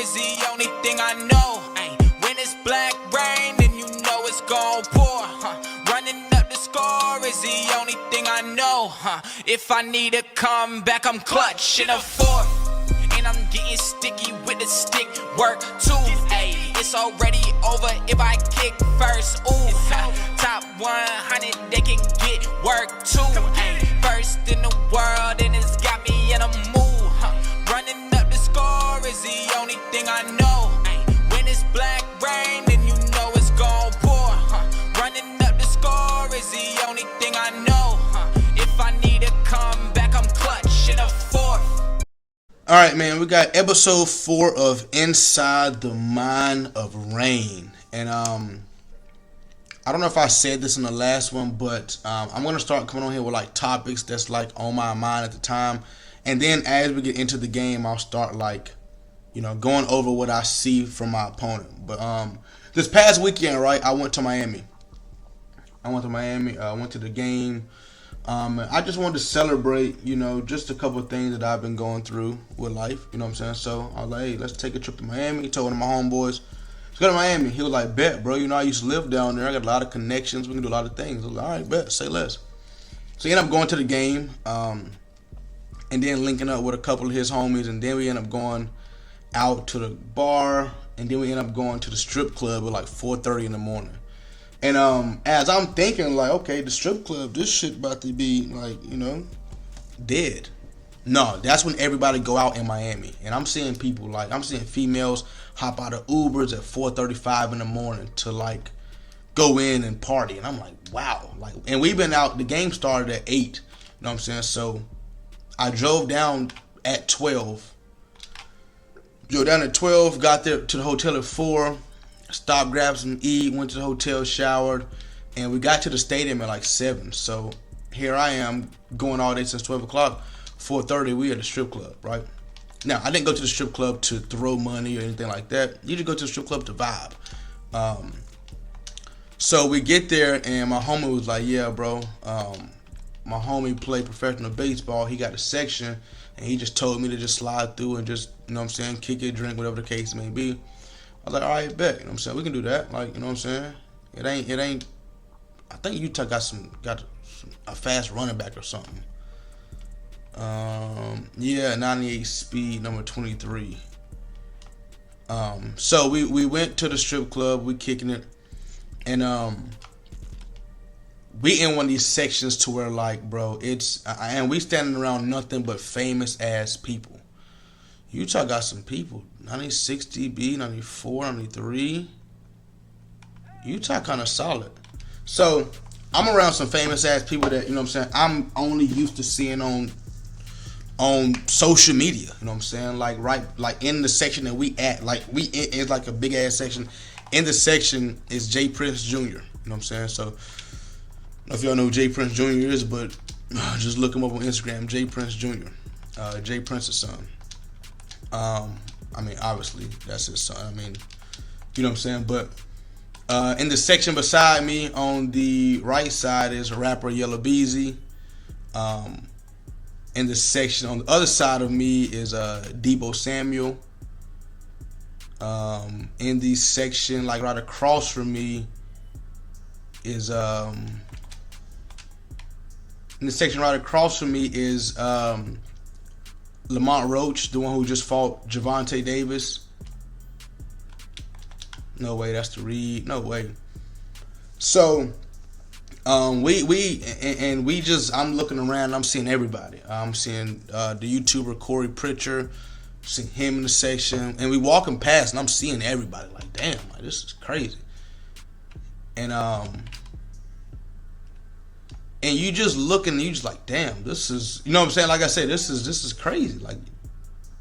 is the only thing I know. When it's black rain, then you know it's gon' pour. Running up the score is the only thing I know. If I need a comeback, I'm clutch in a fourth. And I'm getting sticky with the stick work too. It's already over if I kick first. Ooh, top 100, they can get work too. First in the world, and it's got me in a mood. Running up the score is the only thing I know. When it's black rain, then you know it's gon' pour. Running up the score is the only thing I know. If I need a comeback, I'm clutch in a fourth. Alright, man, we got episode 4 of Inside the Mind of Rain. And I don't know if I said this in the last one, but I'm going to start coming on here with like topics that's like on my mind at the time. And then as we get into the game, I'll start like, going over what I see from my opponent. But this past weekend, right, I went to Miami. I went to the game. I just wanted to celebrate, just a couple of things that I've been going through with life, you know what I'm saying? So I was like, hey, let's take a trip to Miami. Told one of my homeboys, let's go to Miami. He was like, bet, bro, I used to live down there. I got a lot of connections. We can do a lot of things. I was like, all right, bet, say less. So he ended up going to the game, and then linking up with a couple of his homies, and then we ended up going out to the bar, and then we ended up going to the strip club at like 4:30 in the morning. And as I'm thinking, like, okay, the strip club, this shit about to be, like, dead. No, that's when everybody go out in Miami. And I'm seeing people, like, I'm seeing females hop out of Ubers at 4:35 in the morning to, like, go in and party. And I'm like, wow. Like, and we've been out, the game started at 8. You know what I'm saying? So I drove down at 12. Drove down at 12, got there to the hotel at 4. Stopped, grabbed some eat, went to the hotel, showered, and we got to the stadium at like 7. So here I am going all day since 12 o'clock. 4:30, we at the strip club, right? Now, I didn't go to the strip club to throw money or anything like that. You just go to the strip club to vibe. So we get there, and my homie was like, yeah, bro, my homie played professional baseball. He got a section, and he just told me to just slide through and just, kick it, drink, whatever the case may be. I was like, all right, bet. You know what I'm saying? We can do that. Like, you know what I'm saying? It ain't. I think Utah got a fast running back or something. Yeah, 98 speed, number 23. So we went to the strip club. We kicking it, and we in one of these sections to where, like, bro, and we standing around nothing but famous ass people. Utah got some people. 96 DB, 94, 93. Utah kind of solid. So I'm around some famous ass people that, I'm only used to seeing on social media. You know what I'm saying? Like in the section that we at, it's like a big ass section. In the section is Jay Prince Jr. You know what I'm saying? So I don't know if y'all know who Jay Prince Jr. is, but just look him up on Instagram. Jay Prince Jr. Jay Prince's son. Obviously, that's his son. You know what I'm saying? But in the section beside me, on the right side, is rapper Yellow Beezy. In the section on the other side of me is Debo Samuel. In the section, like right across from me, is in the section right across from me is Lamont Roach, the one who just fought Javante Davis. No way, that's the Reed. No way. So, I'm looking around. I'm seeing everybody. I'm seeing the YouTuber Corey Pritchard. Seeing him in the section, and we walking past, and I'm seeing everybody. Like, damn, like, this is crazy. And you just looking, and you just like, damn, this is, you know what I'm saying? Like I said, this is crazy. Like,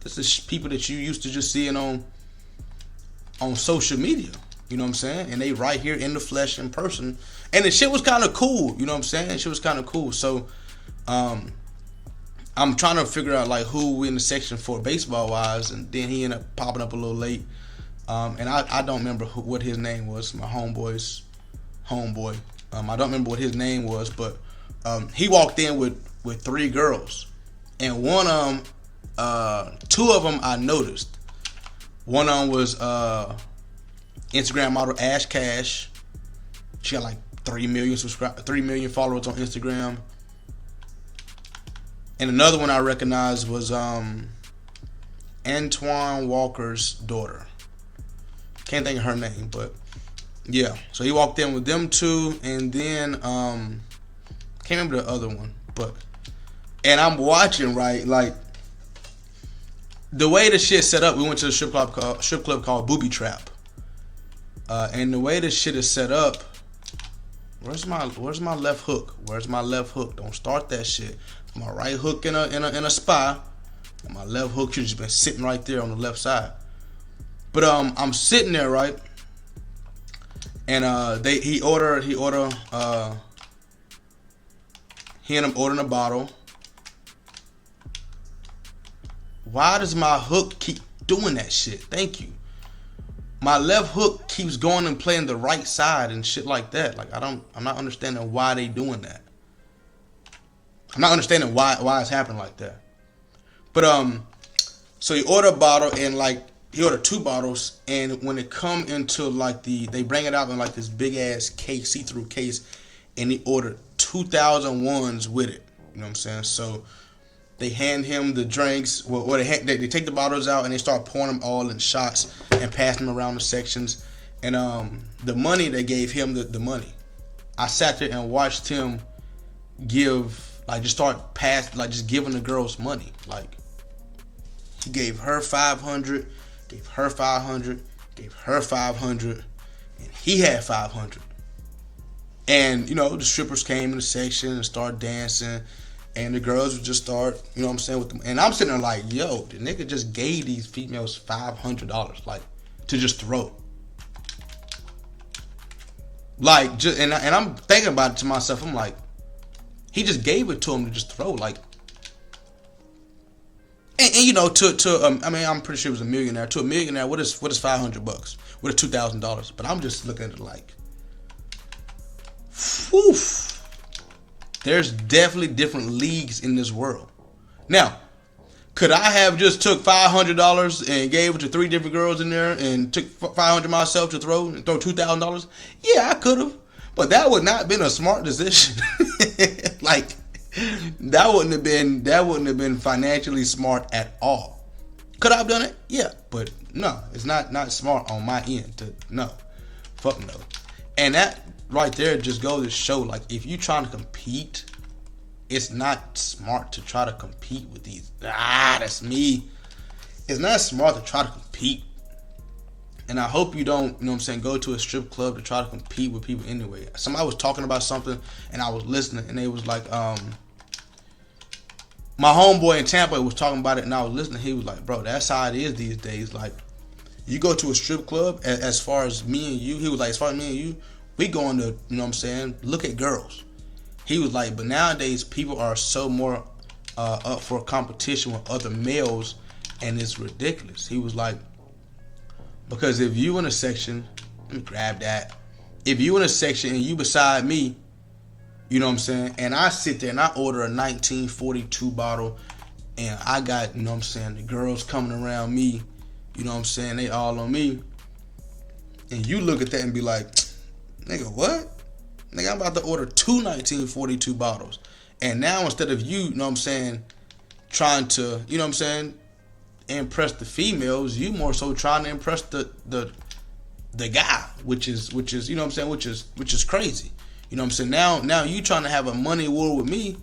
this is people that you used to just seeing on social media. You know what I'm saying? And they right here in the flesh, in person. And the shit was kind of cool. You know what I'm saying? Shit was kind of cool. So, I'm trying to figure out like who we in the section for baseball wise, and then he ended up popping up a little late. And I don't remember what his name was. My homeboy's homeboy. I don't remember what his name was, but he walked in with 3 girls, and one of them, 2 of them I noticed. One of them was Instagram model Ash Cash. She got like 3 million followers on Instagram. And another one I recognized was Antoine Walker's daughter. Can't think of her name, but yeah. So he walked in with them two, and then can't remember the other one, but and I'm watching, right, like the way the shit set up. We went to a strip club called Booby Trap, and the way this shit is set up. Where's my left hook? Where's my left hook? Don't start that shit. My right hook in a spot, and my left hook should just been sitting right there on the left side. But I'm sitting there, right, and he and him ordering a bottle. Why does my hook keep doing that shit? Thank you. My left hook keeps going and playing the right side and shit like that. Like I'm not understanding why they doing that. I'm not understanding why it's happening like that. But so he ordered a bottle, and like he ordered 2 bottles, and when it come into like they bring it out in like this big ass case, see-through case, and he ordered 2,000 ones with it. You know what I'm saying? So they hand him the drinks. Well, they take the bottles out and they start pouring them all in shots and passing them around the sections. And the money, they gave him the money. I sat there and watched him give, like, just giving the girls money. Like, he gave her 500, gave her 500, gave her 500, and he had 500. And, you know, the strippers came in the section and started dancing, and the girls would just start, you know what I'm saying, with them. And I'm sitting there like, yo, the nigga just gave these females $500, like, to just throw. Like, just, and I'm thinking about it to myself. I'm like, he just gave it to him to just throw, like. And you know, I mean, I'm pretty sure it was a millionaire. To a millionaire, what is $500? What is $2,000? But I'm just looking at it like, whew. There's definitely different leagues in this world. Now, could I have just took $500 and gave it to 3 different girls in there and took $500 myself to throw $2,000? Yeah, I could have, but that would not have been a smart decision. Like, that wouldn't have been financially smart at all. Could I have done it? Yeah, but no, it's not smart on my end. Fuck no. And that right there just goes to show, like, if you trying to compete, it's not smart to try to compete with these. That's me. It's not smart to try to compete. And I hope you don't, you know what I'm saying, go to a strip club to try to compete with people anyway. Somebody was talking about something and I was listening, and they was like, my homeboy in Tampa was talking about it, and I was listening. He was like, bro, that's how it is these days. Like, you go to a strip club, as far as me and you, he was like, as far as me and you, we going to, you know what I'm saying, look at girls. He was like, but nowadays people are so more up for a competition with other males, and it's ridiculous. He was like, because if you in a section, let me grab that. If you in a section and you beside me, you know what I'm saying, and I sit there and I order a 1942 bottle, and I got, you know what I'm saying, the girls coming around me, you know what I'm saying, they all on me, and you look at that and be like, nigga, what? Nigga, I'm about to order 2 1942 bottles. And now instead of you know what I'm saying, trying to, you know what I'm saying, impress the females, you more so trying to impress the guy, which is you know what I'm saying, which is crazy. You know what I'm saying? Now you trying to have a money war with me,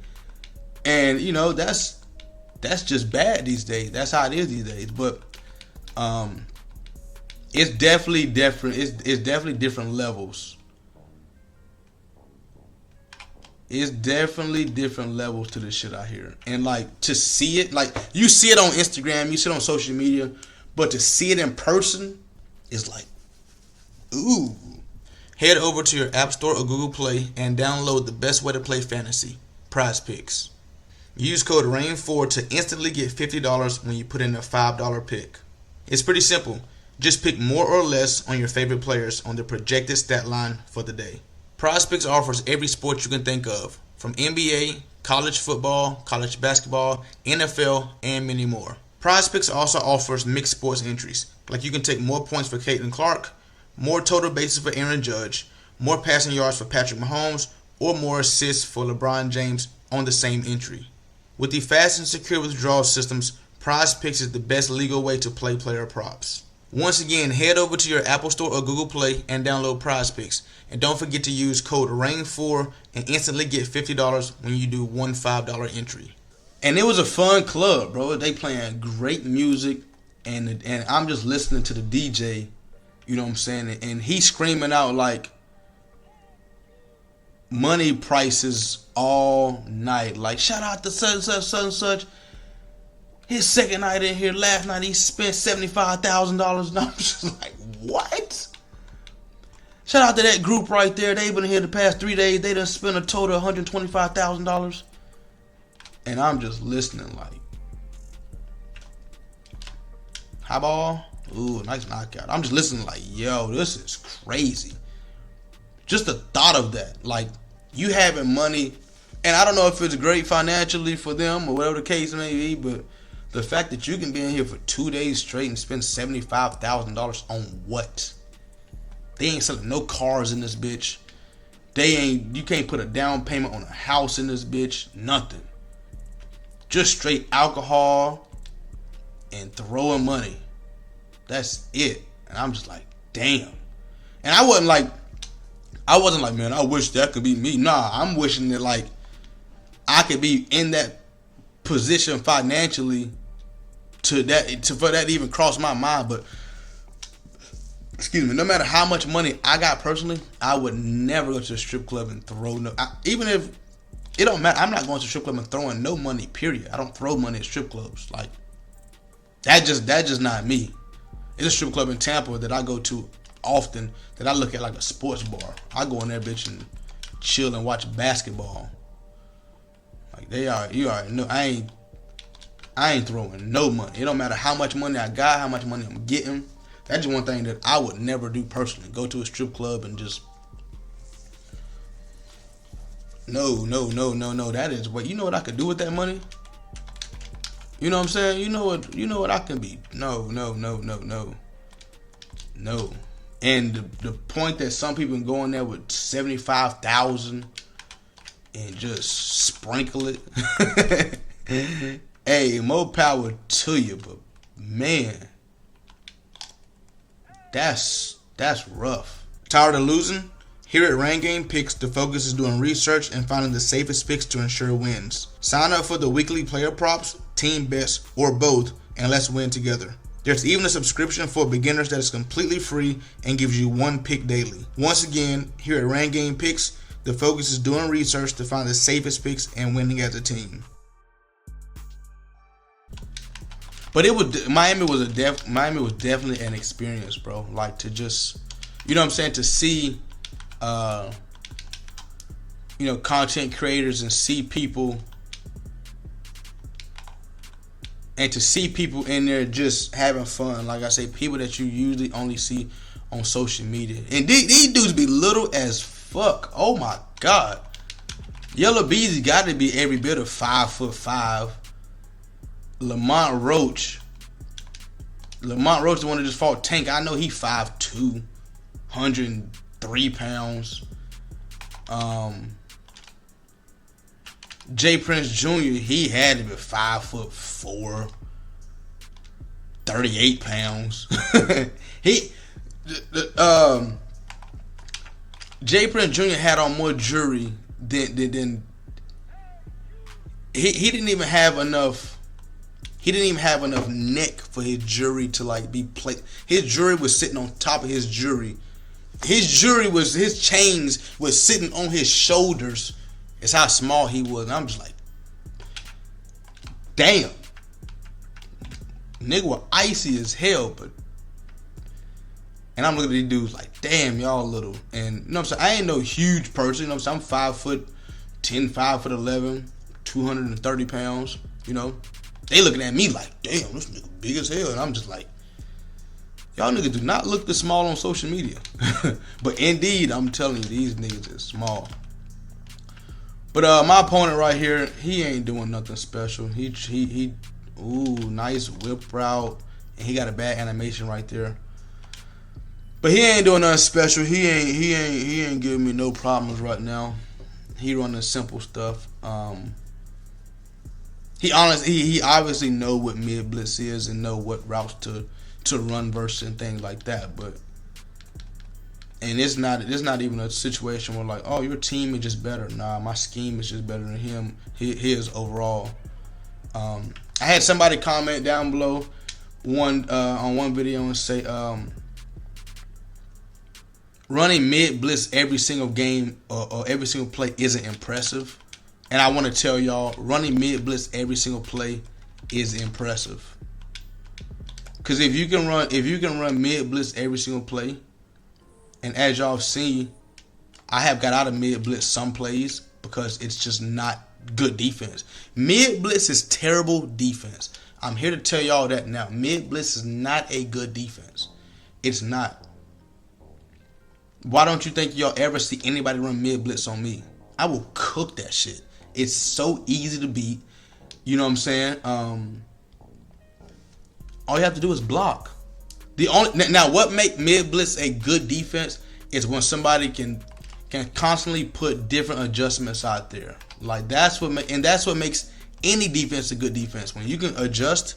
and you know that's just bad these days. That's how it is these days. But it's definitely different. It's definitely different levels. It's definitely different levels to this shit out here. And like, to see it, like, you see it on Instagram, you see it on social media, but to see it in person is like, ooh. Head over to your App Store or Google Play and download the best way to play fantasy, PrizePicks. Use code RAIN4 to instantly get $50 when you put in a $5 pick. It's pretty simple. Just pick more or less on your favorite players on the projected stat line for the day. PrizePicks offers every sport you can think of, from NBA, college football, college basketball, NFL, and many more. PrizePicks also offers mixed sports entries. Like you can take more points for Caitlin Clark, more total bases for Aaron Judge, more passing yards for Patrick Mahomes, or more assists for LeBron James on the same entry. With the fast and secure withdrawal systems, PrizePicks is the best legal way to play player props. Once again, head over to your Apple Store or Google Play and download PrizePicks. And don't forget to use code RAIN4 and instantly get $50 when you do one $5 entry. And it was a fun club, bro. They playing great music, and I'm just listening to the DJ, you know what I'm saying? And he's screaming out like money prices all night. Like, shout out to such and such, such and such. His second night in here, last night he spent $75,000. And I'm just like, what? Shout out to that group right there. They've been here the past 3 days. They done spent a total of $125,000. And I'm just listening like, high ball. Ooh, nice knockout. I'm just listening like, yo, this is crazy. Just the thought of that. Like, you having money. And I don't know if it's great financially for them or whatever the case may be, but the fact that you can be in here for 2 days straight and spend $75,000 on what? They ain't selling no cars in this bitch. You can't put a down payment on a house in this bitch. Nothing. Just straight alcohol and throwing money. That's it. And I'm just like, damn. And I wasn't like, man, I wish that could be me. Nah, I'm wishing that like I could be in that position financially for that to even cross my mind. But excuse me, no matter how much money I got personally, I would never go to a strip club and throw even if it don't matter. I'm not going to a strip club and throwing no money, period. I don't throw money at strip clubs. Like, that just not me. It's a strip club in Tampa that I go to often that I look at like a sports bar. I go in there, bitch, and chill and watch basketball. Like, you already know. I ain't throwing no money. It don't matter how much money I got, how much money I'm getting. That's just one thing that I would never do personally. Go to a strip club and just No. That is what you know what I could do with that money? You know what I'm saying? You know what I can be. No. And the point that some people can go in there with 75,000 and just sprinkle it. Hey, more power to you, but man, that's rough. Tired of losing? Here at Rain Game Picks, the focus is doing research and finding the safest picks to ensure wins. Sign up for the weekly player props, team bets, or both, and let's win together. There's even a subscription for beginners that is completely free and gives you one pick daily. Once again, here at Rain Game Picks, the focus is doing research to find the safest picks and winning as a team. But Miami was definitely an experience, bro. Like, to just, you know what I'm saying, to see content creators and see people in there just having fun. Like I say, people that you usually only see on social media. And these dudes be little as fuck. Oh my god. Yellow Beezy got to be every bit of 5'5". Lamont Roach, the one that just fought Tank. I know he 5'2", 103 pounds. Jay Prince Jr., he had to be 5'4", 38 pounds. Jay Prince Jr. had on more jewelry than he didn't even have enough. He didn't even have enough neck for his jewelry to like be placed. His jewelry was sitting on top of his jewelry. His chains was sitting on his shoulders. It's how small he was. And I'm just like, damn. Nigga was icy as hell, and I'm looking at these dudes like, damn, y'all little. And you know what I'm saying? I ain't no huge person. You know what I'm saying? I'm 5'10", 5'11", 230 pounds. You know? They looking at me like, damn, this nigga big as hell. And I'm just like, y'all niggas do not look this small on social media. But indeed, I'm telling you, these niggas is small. But my opponent right here, he ain't doing nothing special. He Ooh, nice whip route. And he got a bad animation right there. But he ain't doing nothing special. He ain't giving me no problems right now. He running simple stuff. He obviously know what mid blitz is and know what routes to run versus and things like that. And it's not even a situation where like, oh, your team is just better. Nah, my scheme is just better than him. His overall. I had somebody comment down below on one video and say running mid blitz every single game or every single play isn't impressive. And I want to tell y'all, running mid blitz every single play is impressive. Cause if you can run mid blitz every single play, and as y'all have seen, I have got out of mid blitz some plays because it's just not good defense. Mid blitz is terrible defense. I'm here to tell y'all that now. Mid blitz is not a good defense. It's not. Why don't you think y'all ever see anybody run mid blitz on me? I will cook that shit. It's so easy to beat. You know what I'm saying? All you have to do is block. Now what make mid blitz a good defense is when somebody can constantly put different adjustments out there. Like that's what makes any defense a good defense. When you can adjust,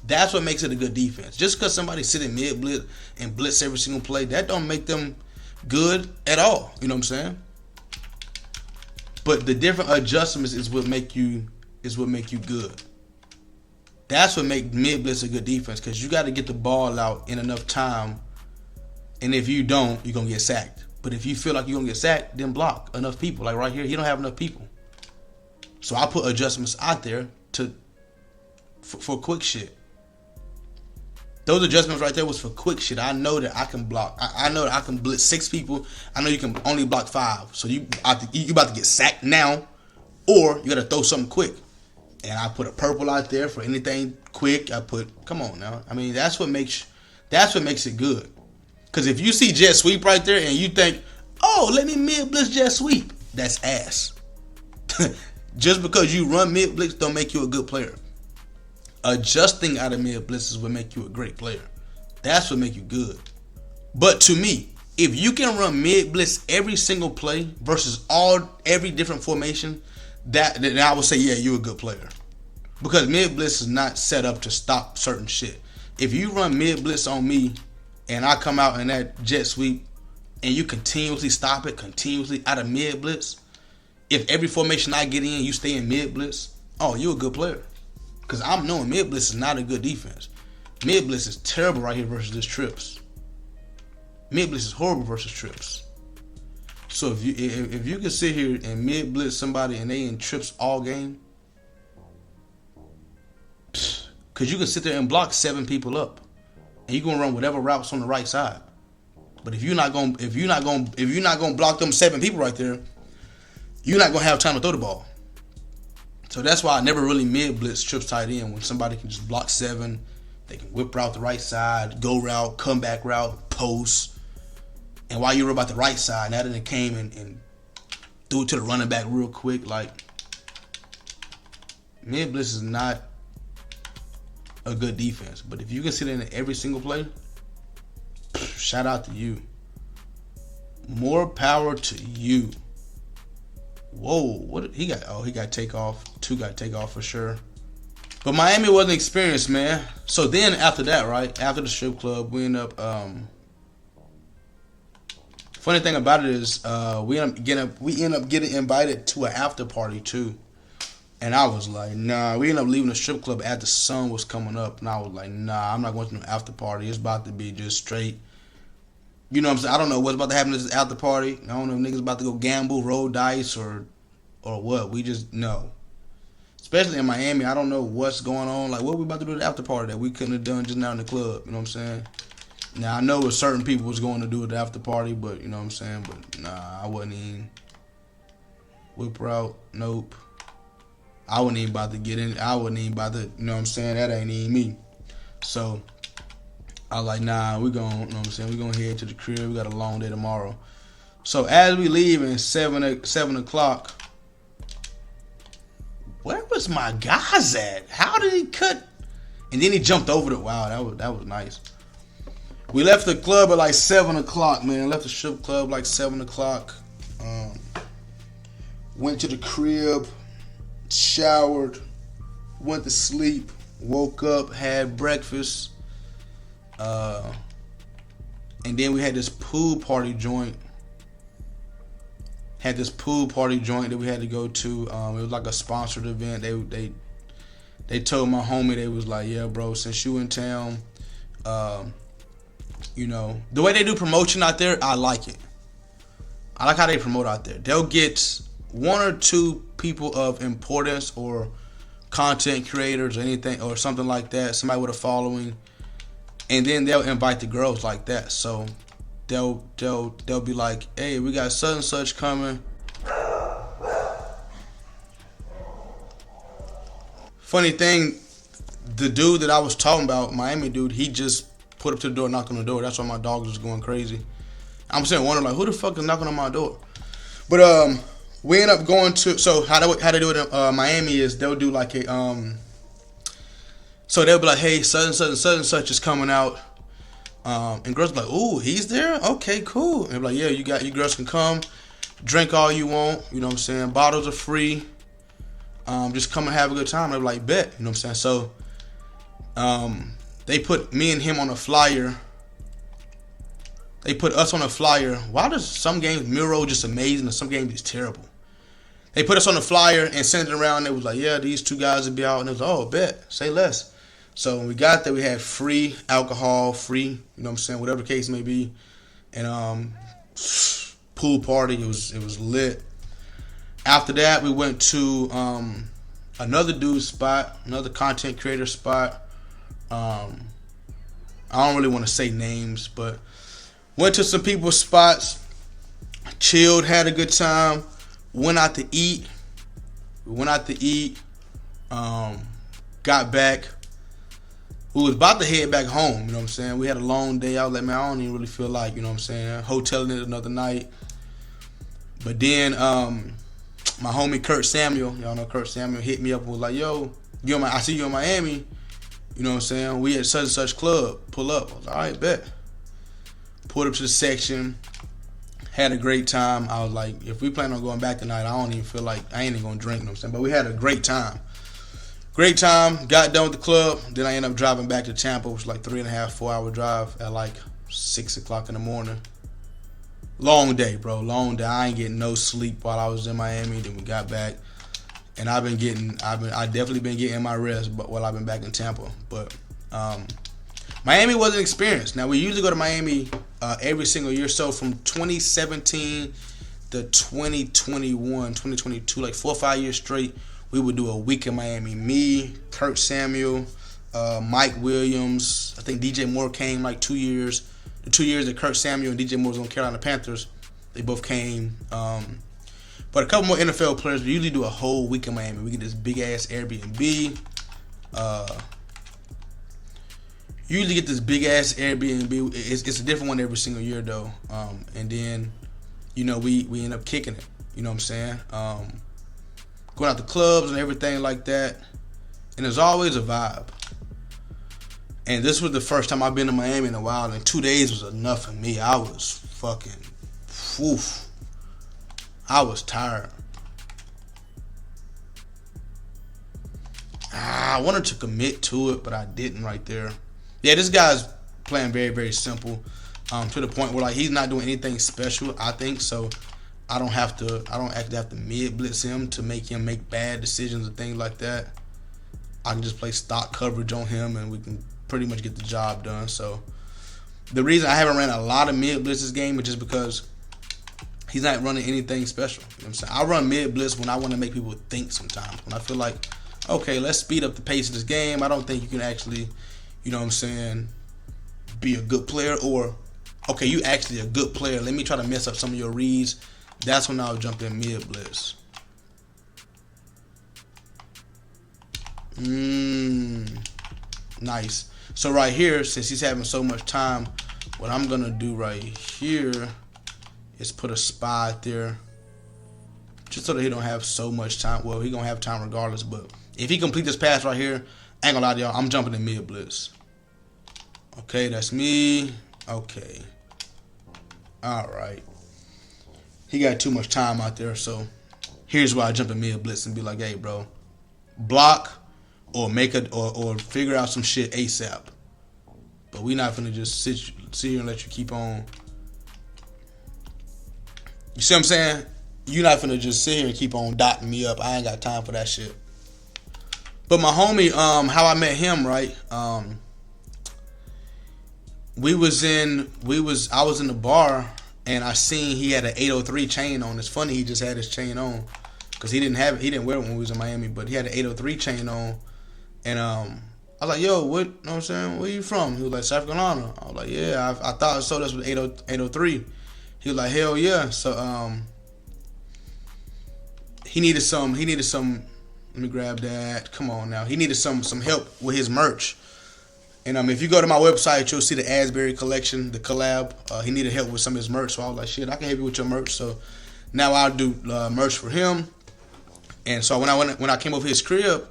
that's what makes it a good defense. Just because somebody's sitting mid blitz and blitz every single play, that don't make them good at all. You know what I'm saying? But the different adjustments is what make you good. That's what make mid blitz a good defense, because you got to get the ball out in enough time, and if you don't, you're gonna get sacked. But if you feel like you're gonna get sacked, then block enough people. Like right here, he don't have enough people, so I put adjustments out there for quick shit. Those adjustments right there was for quick shit. I know that I can block. I know that I can blitz 6 people. I know you can only block 5. So you about to get sacked now, or you got to throw something quick. And I put a purple out there for anything quick. Come on now. I mean, that's what makes it good. Because if you see jet sweep right there and you think, oh, let me mid blitz jet sweep, that's ass. Just because you run mid blitz don't make you a good player. Adjusting out of mid blitz is what make you a great player. That's what make you good. But to me, if you can run mid blitz every single play versus every different formation, then I would say, yeah, you're a good player. Because mid blitz is not set up to stop certain shit. If you run mid blitz on me and I come out in that jet sweep and you continuously stop it, continuously out of mid blitz, if every formation I get in, you stay in mid blitz, oh, you're a good player. Because I'm knowing mid blitz is not a good defense. Mid blitz is terrible right here versus this trips. Mid blitz is horrible versus trips. So if you can sit here and mid blitz somebody and they in trips all game, because you can sit there and block 7 people up, and you're gonna run whatever routes on the right side. But if you're not gonna block them 7 people right there, you're not gonna have time to throw the ball. So that's why I never really mid blitz trips tight end. When somebody can just block 7, they can whip route the right side, go route, comeback route, post. And while you were about the right side, now that it came and threw it to the running back real quick, like mid blitz is not a good defense. But if you can sit in every single play, shout out to you. More power to you. Whoa, what he got? Oh, he got takeoff. 2 got takeoff for sure. But Miami wasn't experienced, man. So then after that, right after the strip club, we end up. Funny thing about it is, we end up getting invited to an after party too, and I was like, nah. We ended up leaving the strip club as the sun was coming up, and I was like, nah, I'm not going to no after party. It's about to be just straight. You know what I'm saying? I don't know what's about to happen at this after party. I don't know if niggas about to go gamble, roll dice, or what. We just know. Especially in Miami, I don't know what's going on. Like, what we about to do at the after party that we couldn't have done just now in the club? You know what I'm saying? Now, I know what certain people was going to do at the after party, but you know what I'm saying? But nah, I wasn't even. Whip route, nope. I wasn't even about to get in. I wasn't even about to, you know what I'm saying? That ain't even me. So, I was like, nah, we going, you know what I'm saying? We going to head to the crib. We got a long day tomorrow. So, as we leave at 7 o'clock, where was my guys at? How did he cut? And then he jumped over the, wow, that was nice. We left the club at like 7 o'clock, man. Left the strip club like 7 o'clock. Went to the crib, showered, went to sleep, woke up, had breakfast. And then we had this pool party joint. That we had to go to. It was like a sponsored event. They told my homie, they was like, yeah, bro, since you in town, you know, the way they do promotion out there, I like it. I like how they promote out there. They'll get 1 or 2 people of importance or content creators or anything or something like that, somebody with a following, and then they'll invite the girls like that. So they'll be like, hey, we got such and such coming. Funny thing, the dude that I was talking about, Miami dude, he just put up to the door, knocked on the door. That's why my dog was going crazy. I'm sitting wondering, like, who the fuck is knocking on my door? But we end up going to, so how they do it in Miami is they'll do like a so they'll be like, hey, such and such is coming out, and girls be like, ooh, he's there? Okay, cool. And they'll be like, yeah, you girls can come, drink all you want, you know what I'm saying? Bottles are free. Just come and have a good time. They're like, bet, you know what I'm saying? So they put me and him on a flyer. They put us on a flyer. Why does some games Miro just amazing and some games is terrible? They put us on the flyer and sent it around. They was like, yeah, these 2 guys will be out. And it was like, oh, bet, say less. So when we got there, we had free alcohol, free, you know what I'm saying, whatever the case may be. And pool party, it was lit. After that, we went to another dude's spot, another content creator spot. I don't really want to say names, but went to some people's spots, chilled, had a good time, went out to eat. Got back. We was about to head back home, you know what I'm saying? We had a long day. I was like, man, I don't even really feel like, you know what I'm saying, hoteling it another night. But then my homie Kurt Samuel, y'all know Kurt Samuel, hit me up and was like, yo, I see you in Miami. You know what I'm saying? We at such and such club. Pull up. I was like, all right, bet. Pulled up to the section. Had a great time. I was like, if we plan on going back tonight, I don't even feel like, I ain't even going to drink, you know what I'm saying? But we had a great time. Great time. Got done with the club. Then I ended up driving back to Tampa, which was like 3.5, 4-hour drive at like 6 o'clock in the morning. Long day, bro. Long day. I ain't getting no sleep while I was in Miami. Then we got back. And I definitely been getting my rest, but while I've been back in Tampa. But Miami was an experience. Now we usually go to Miami every single year. So from 2017 to 2021, 2022, like 4 or 5 years straight, we would do a week in Miami. Me, Kurt Samuel, Mike Williams. I think DJ Moore came like 2 years. The 2 years that Kurt Samuel and DJ Moore was on Carolina Panthers, they both came. But a couple more NFL players. We usually do a whole week in Miami. We get this big ass Airbnb. Usually get this big ass Airbnb. It's a different one every single year though. And then, you know, we end up kicking it. You know what I'm saying? Going out to clubs and everything like that. And there's always a vibe. And this was the first time I've been to Miami in a while, and 2 days was enough for me. I was fucking, oof. I was tired. I wanted to commit to it, but I didn't right there. Yeah, this guy's playing very, very simple, to the point where like he's not doing anything special, I think. So I don't actually have to mid blitz him to make him make bad decisions and things like that. I can just play stock coverage on him and we can pretty much get the job done. So the reason I haven't ran a lot of mid blitz this game is just because he's not running anything special. You know what I'm saying? I run mid blitz when I want to make people think sometimes. When I feel like, okay, let's speed up the pace of this game. I don't think you can actually, you know what I'm saying, be a good player. Or, okay, you actually a good player. Let me try to mess up some of your reads. That's when I'll jump in mid blitz. Nice. So right here, since he's having so much time, what I'm going to do right here is put a spy out there just so that he don't have so much time. Well, he going to have time regardless, but if he complete this pass right here, I ain't gonna lie to y'all. I'm jumping in mid blitz. Okay, that's me. Okay. All right. He got too much time out there, so here's where I jump in mid blitz and be like, hey, bro, block or make it or figure out some shit ASAP. But we not finna just sit here and let you keep on. You see what I'm saying? You not finna just sit here and keep on dotting me up. I ain't got time for that shit. But my homie, how I met him, right? I was in the bar and I seen he had an 803 chain on. It's funny he just had his chain on because he didn't wear it when we was in Miami, but he had an 803 chain on. And I was like, yo, what? You know what I'm saying? Where you from? He was like, South Carolina. I was like, yeah, I thought I saw this with 803. He was like, hell yeah. So he needed some. Let me grab that. Come on now. He needed some help with his merch. And if you go to my website, you'll see the Asbury collection, the collab. He needed help with some of his merch, so I was like, shit, I can help you with your merch. So now I'll do merch for him. And so when I came over his crib,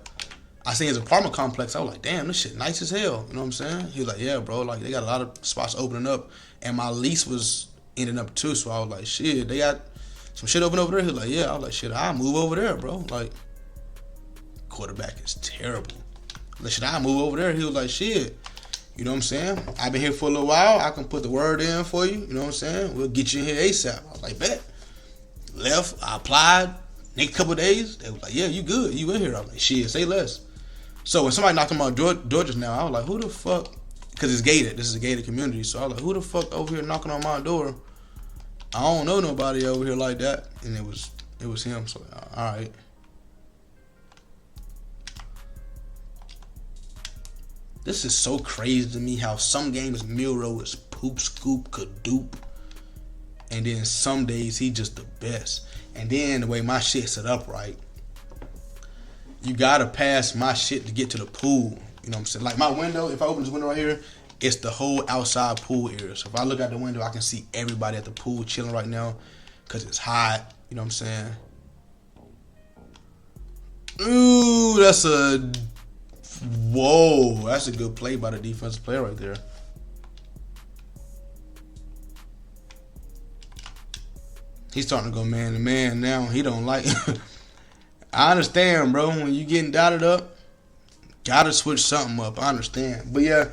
I seen his apartment complex. I was like, damn, this shit nice as hell. You know what I'm saying? He was like, yeah, bro. Like, they got a lot of spots opening up. And my lease was ending up too. So I was like, shit, they got some shit open over there. He was like, yeah. I was like, shit, I'll move over there, bro. Like, quarterback is terrible. Like, shit, I'll move over there. He was like, shit. You know what I'm saying? I've been here for a little while. I can put the word in for you. You know what I'm saying? We'll get you in here ASAP. I was like, bet. Left. I applied. Next couple of days, they was like, yeah, you good. You in here. I was like, shit, say less. So when somebody knocked on my door just now, I was like, who the fuck? Because it's gated. This is a gated community. So I was like, who the fuck over here knocking on my door? I don't know nobody over here like that. And it was him. So, all right. This is so crazy to me how some games Milrow is poop, scoop, kadoop. And then some days he just the best. And then the way my shit set up right, you gotta pass my shit to get to the pool. You know what I'm saying? Like my window, if I open this window right here, it's the whole outside pool area. So if I look out the window, I can see everybody at the pool chilling right now because it's hot. You know what I'm saying? Ooh, that's a good play by the defensive player right there. He's starting to go man to man now. He don't like it. I understand, bro. When you getting dotted up, gotta switch something up. I understand. But yeah,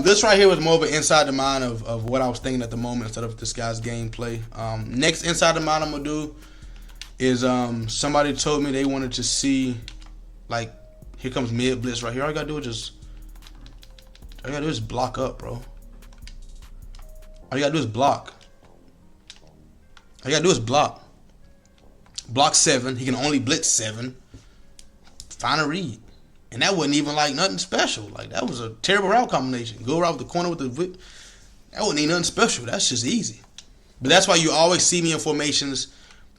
this right here was more of an inside the mind of what I was thinking at the moment instead of this guy's gameplay. Next inside the mind I'm gonna do is somebody told me they wanted to see, like, here comes mid blitz right here. All you gotta do is block up, bro. All you gotta do is block. All you gotta do is block. Block 7. He can only blitz 7. Find a read. And that wasn't even like nothing special. Like, that was a terrible route combination. Go around the corner with the whip. That wasn't even nothing special. That's just easy. But that's why you always see me in formations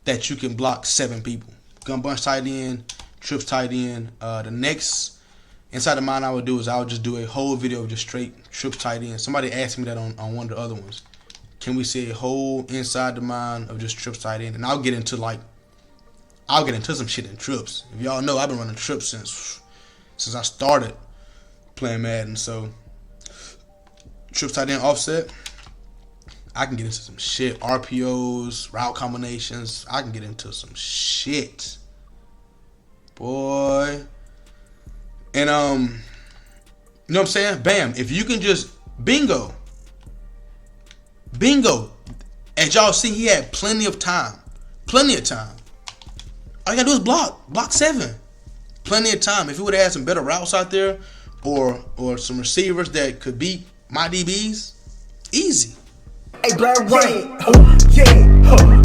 that you can block 7 people. Gun bunch tight end, trips tight end. The next inside the mind I would do is I would just do a whole video of just straight trips tight end. Somebody asked me that on one of the other ones. Can we see a whole inside the mind of just trips tight end? And I'll get into some shit in trips. If y'all know, I've been running trips since I started playing Madden. So trips tight end offset, I can get into some shit. RPOs, route combinations, I can get into some shit, boy. And you know what I'm saying? Bam. If you can just bingo. As y'all see, he had plenty of time. All you gotta do is block. Block 7. Plenty of time. If he would have had some better routes out there, or some receivers that could beat my DBs, easy. Hey, Black Rain, yeah,